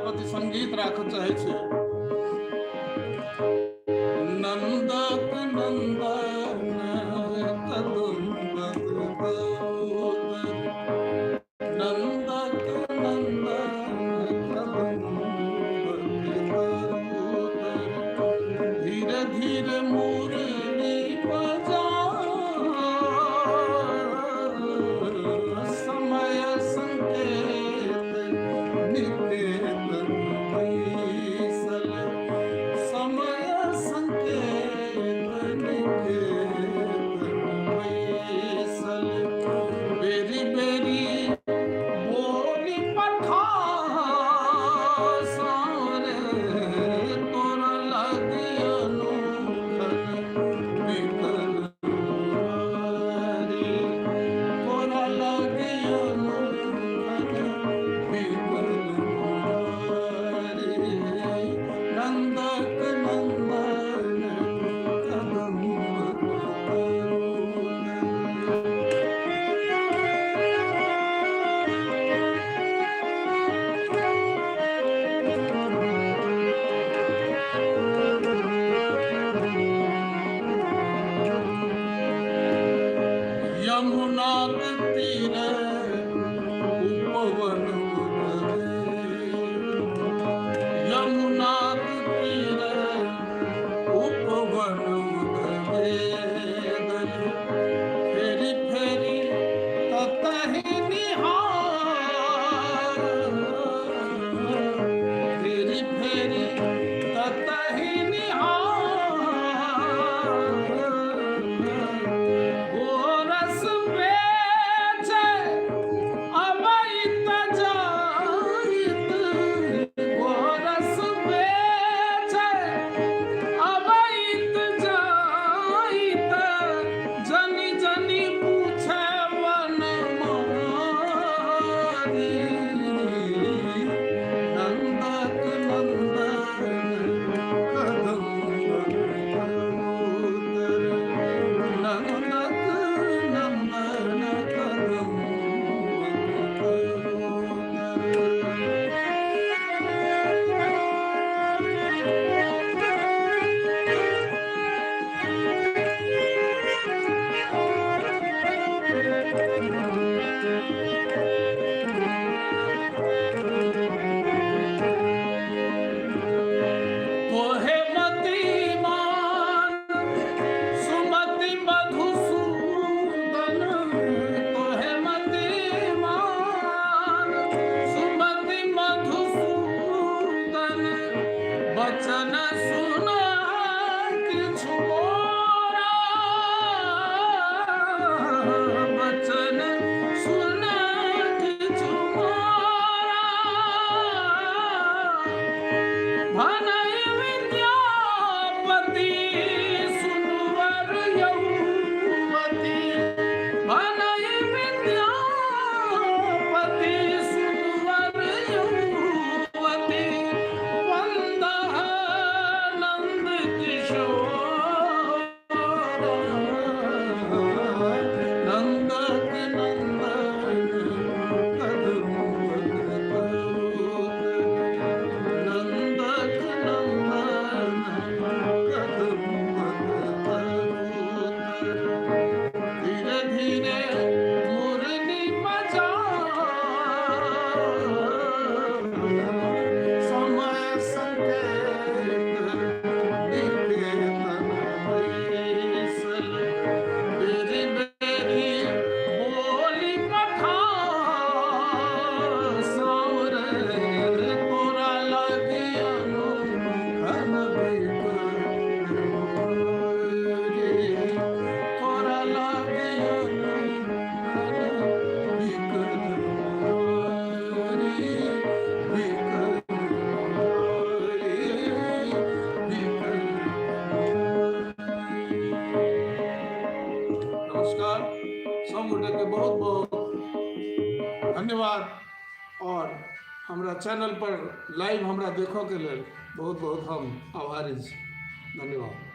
संगीत राख चाहे छे। नंदक नंदन कदम्ब नंदक नंदन कदम्ब धीरे धीरे मुरली बजा समय संकेत निकेतन बैसल समय संकेत निकेतन बैसल बेरी बेरी बोली पठार तोर लगियनु बिकल तोर लगियनु बिकल नंदक नंदन कदम्ब यमुना के तीरे उपवन यमुना के तीरे उपवन फेरी फेरी ततहि निहार फेरी फेरी ततहि निहार गोरस बेचे अबैत जाइत गोरस बेचे अबैत जाइत जनी जनी पूछे वन मारी नंदक नंदन कदम्ब नंदक नंदन कदम्ब तोहे मतिमान सुमति मधुसूदन तोहे मतिमान सुमति मधुसूदन बचन सुना किछु मोरा बचन सुना किछु मोरा भनय विद्यापति सुनवर यौवती भनय विद्यापति सुनवर यौवती वंदह नंद किशोर नंदक नंदन कदम्ब नंदक नंदन कदम्ब धीरे धीरे मुरली बजा समय संकेत निकेतन बैसल बेरी बेरी बोली पठार सावर तोरा लगियनु खन बिकल तोरा लगियनु खन बिकल नमस्कार समूह के बहुत बहुत धन्यवाद और हमरा चैनल पर लाइव हमरा देखो के लिए बहुत बहुत हम आभारी छी। धन्यवाद।